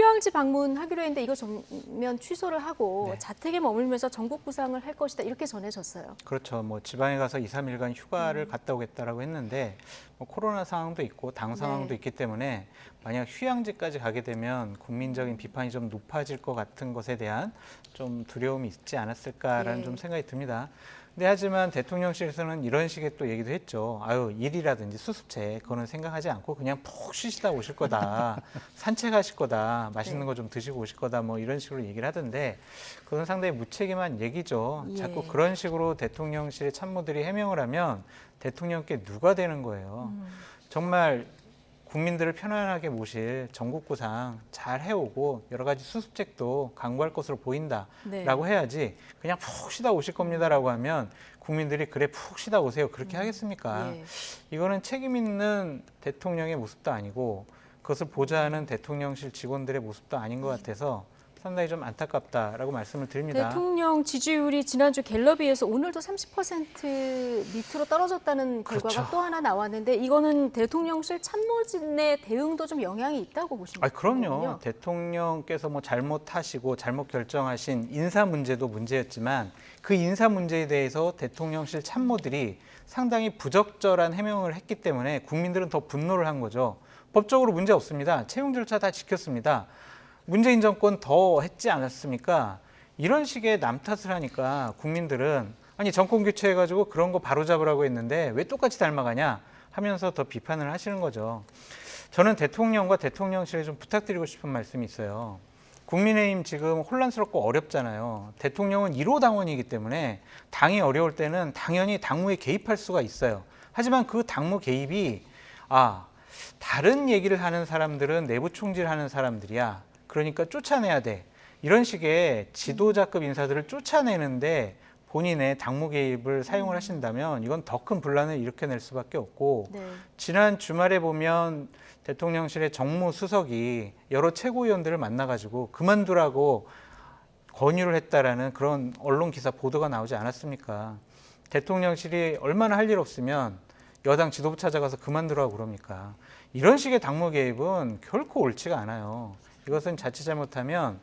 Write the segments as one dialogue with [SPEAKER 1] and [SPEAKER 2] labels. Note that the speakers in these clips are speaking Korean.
[SPEAKER 1] 휴양지 방문하기로 했는데 이거 전면 취소를 하고
[SPEAKER 2] 네.
[SPEAKER 1] 자택에 머물면서 전국 구상을 할 것이다 이렇게 전해졌어요.
[SPEAKER 2] 그렇죠. 뭐 지방에 가서 2, 3일간 휴가를 갔다 오겠다라고 했는데 뭐 코로나 상황도 있고 당 상황도
[SPEAKER 1] 네.
[SPEAKER 2] 있기 때문에 만약 휴양지까지 가게 되면 국민적인 비판이 좀 높아질 것 같은 것에 대한 좀 두려움이 있지 않았을까라는
[SPEAKER 1] 예.
[SPEAKER 2] 좀 생각이 듭니다. 근데 하지만 대통령실에서는 이런 식의 또 얘기도 했죠. 아유, 일이라든지 수습체 그거는 생각하지 않고 그냥 푹 쉬시다 오실 거다. 산책하실 거다. 맛있는
[SPEAKER 1] 네.
[SPEAKER 2] 거 좀 드시고 오실 거다. 뭐 이런 식으로 얘기를 하던데 그건 상당히 무책임한 얘기죠.
[SPEAKER 1] 예.
[SPEAKER 2] 자꾸 그런 식으로 대통령실의 참모들이 해명을 하면 대통령께 누가 되는 거예요. 정말 국민들을 편안하게 모실 전국구상 잘 해오고 여러 가지 수습책도 강구할 것으로 보인다라고
[SPEAKER 1] 네.
[SPEAKER 2] 해야지 그냥 푹 쉬다 오실 겁니다라고 하면 국민들이 그래 푹 쉬다 오세요 그렇게 하겠습니까?
[SPEAKER 1] 예.
[SPEAKER 2] 이거는 책임 있는 대통령의 모습도 아니고 그것을 보좌하는 대통령실 직원들의 모습도 아닌 것 같아서 상당히 좀 안타깝다라고 말씀을 드립니다.
[SPEAKER 1] 대통령 지지율이 지난주 갤럽에서 오늘도 30% 밑으로 떨어졌다는 결과가
[SPEAKER 2] 그렇죠.
[SPEAKER 1] 또 하나 나왔는데 이거는 대통령실 참모진의 대응도 좀 영향이 있다고 보시면
[SPEAKER 2] 그럼요. 대통령께서 뭐 잘못하시고 잘못 결정하신 인사 문제도 문제였지만 그 인사 문제에 대해서 대통령실 참모들이 상당히 부적절한 해명을 했기 때문에 국민들은 더 분노를 한 거죠. 법적으로 문제 없습니다. 채용 절차 다 지켰습니다. 문재인 정권 더 했지 않았습니까? 이런 식의 남 탓을 하니까 국민들은 아니 정권 교체해가지고 그런 거 바로잡으라고 했는데 왜 똑같이 닮아가냐 하면서 더 비판을 하시는 거죠. 저는 대통령과 대통령실에 좀 부탁드리고 싶은 말씀이 있어요. 국민의힘 지금 혼란스럽고 어렵잖아요. 대통령은 1호 당원이기 때문에 당이 어려울 때는 당연히 당무에 개입할 수가 있어요. 하지만 그 당무 개입이 다른 얘기를 하는 사람들은 내부 총질하는 사람들이야. 그러니까 쫓아내야 돼. 이런 식의 지도자급 인사들을 쫓아내는데 본인의 당무 개입을 사용을 하신다면 이건 더 큰 분란을 일으켜낼 수밖에 없고
[SPEAKER 1] 네.
[SPEAKER 2] 지난 주말에 보면 대통령실의 정무수석이 여러 최고위원들을 만나가지고 그만두라고 권유를 했다라는 그런 언론 기사 보도가 나오지 않았습니까? 대통령실이 얼마나 할 일 없으면 여당 지도부 찾아가서 그만두라고 그럽니까? 이런 식의 당무 개입은 결코 옳지가 않아요. 이것은 자칫 잘못하면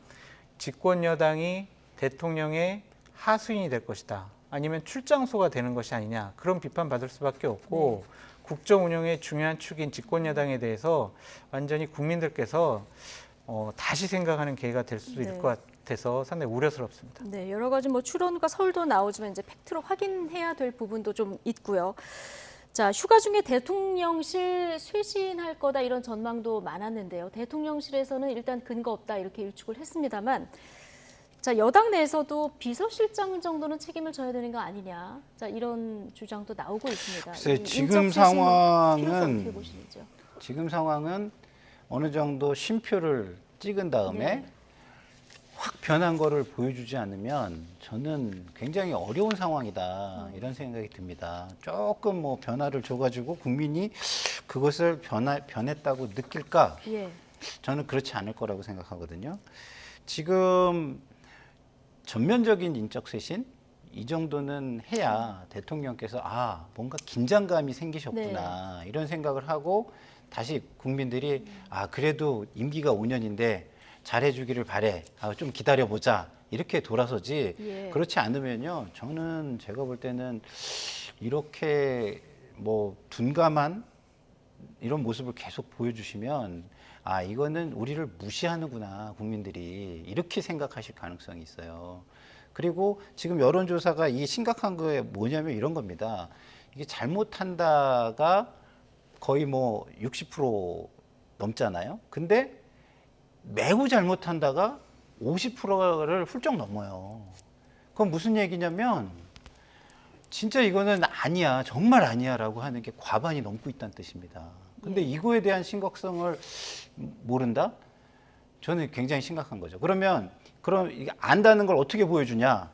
[SPEAKER 2] 집권 여당이 대통령의 하수인이 될 것이다. 아니면 출장소가 되는 것이 아니냐. 그런 비판 받을 수밖에 없고 국정 운영의 중요한 축인 집권 여당에 대해서 완전히 국민들께서 다시 생각하는 기회가 될 수도 있을 것 같아서 상당히 우려스럽습니다.
[SPEAKER 1] 네, 여러 가지 뭐 추론과 설도 나오지만 이제 팩트로 확인해야 될 부분도 좀 있고요. 자, 휴가 중에 대통령실 쇄신할 거다 이런 전망도 많았는데요. 대통령실에서는 일단 근거 없다 이렇게 일축을 했습니다만 자, 여당 내에서도 비서실장 정도는 책임을 져야 되는 거 아니냐. 자, 이런 주장도 나오고 있습니다.
[SPEAKER 3] 글쎄, 지금 상황은 어느 정도 쉼표를 찍은 다음에 확 변한 거를 보여주지 않으면 저는 굉장히 어려운 상황이다 이런 생각이 듭니다. 조금 뭐 변화를 줘가지고 국민이 그것을 변했다고 느낄까? 저는 그렇지 않을 거라고 생각하거든요. 지금 전면적인 인적 쇄신 이 정도는 해야 대통령께서 뭔가 긴장감이 생기셨구나 이런 생각을 하고 다시 국민들이 그래도 임기가 5년인데 잘해주기를 바래. 좀 기다려보자. 이렇게 돌아서지. 그렇지 않으면요. 저는 제가 볼 때는 이렇게 뭐 둔감한 이런 모습을 계속 보여주시면 이거는 우리를 무시하는구나 국민들이 이렇게 생각하실 가능성이 있어요. 그리고 지금 여론조사가 이 심각한 거에 뭐냐면 이런 겁니다. 이게 잘못한다가 거의 뭐 60% 넘잖아요. 근데 매우 잘못한다가 50%를 훌쩍 넘어요. 그건 무슨 얘기냐면 진짜 이거는 아니야, 정말 아니야 라고 하는 게 과반이 넘고 있다는 뜻입니다. 근데 이거에 대한 심각성을 모른다? 저는 굉장히 심각한 거죠. 그럼 이게 안다는 걸 어떻게 보여주냐?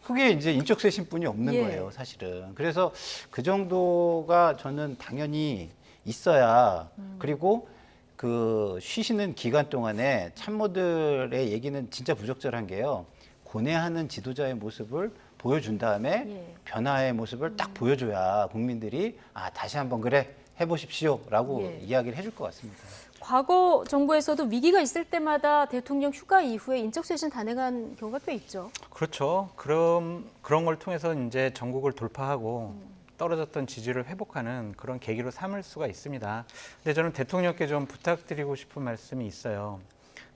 [SPEAKER 3] 그게 이제 인적 쇄신뿐이 없는 거예요, 사실은. 그래서 그 정도가 저는 당연히 있어야 그리고 그 쉬시는 기간 동안에 참모들의 얘기는 진짜 부적절한 게요. 고뇌하는 지도자의 모습을 보여준 다음에 변화의 모습을 딱 보여줘야 국민들이 다시 한번 그래 해보십시오 라고 이야기를 해줄 것 같습니다.
[SPEAKER 1] 과거 정부에서도 위기가 있을 때마다 대통령 휴가 이후에 인적쇄신 단행한 경우가 꽤 있죠.
[SPEAKER 2] 그렇죠. 그런 걸 통해서 이제 전국을 돌파하고 떨어졌던 지지를 회복하는 그런 계기로 삼을 수가 있습니다. 근데 저는 대통령께 좀 부탁드리고 싶은 말씀이 있어요.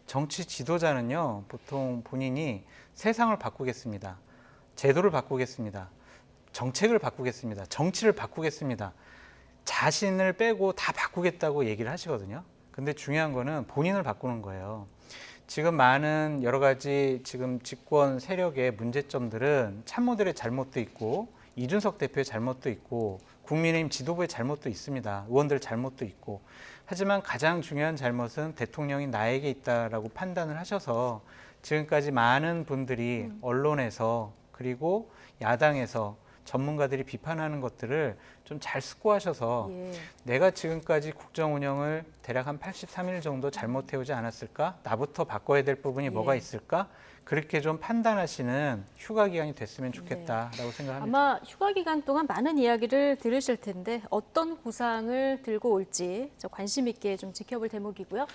[SPEAKER 2] 정치 지도자는요, 보통 본인이 세상을 바꾸겠습니다. 제도를 바꾸겠습니다. 정책을 바꾸겠습니다. 정치를 바꾸겠습니다. 자신을 빼고 다 바꾸겠다고 얘기를 하시거든요. 근데 중요한 거는 본인을 바꾸는 거예요. 지금 많은 여러 가지 지금 집권 세력의 문제점들은 참모들의 잘못도 있고 이준석 대표의 잘못도 있고 국민의힘 지도부의 잘못도 있습니다. 의원들 잘못도 있고. 하지만 가장 중요한 잘못은 대통령이 나에게 있다라고 판단을 하셔서 지금까지 많은 분들이 언론에서 그리고 야당에서 전문가들이 비판하는 것들을 좀 잘 숙고하셔서
[SPEAKER 1] 예.
[SPEAKER 2] 내가 지금까지 국정 운영을 대략 한 83일 정도 잘못해오지 않았을까? 나부터 바꿔야 될 부분이 뭐가 있을까? 그렇게 좀 판단하시는 휴가 기간이 됐으면 좋겠다라고 생각합니다.
[SPEAKER 1] 아마 휴가 기간 동안 많은 이야기를 들으실 텐데 어떤 구상을 들고 올지 저 관심 있게 좀 지켜볼 대목이고요.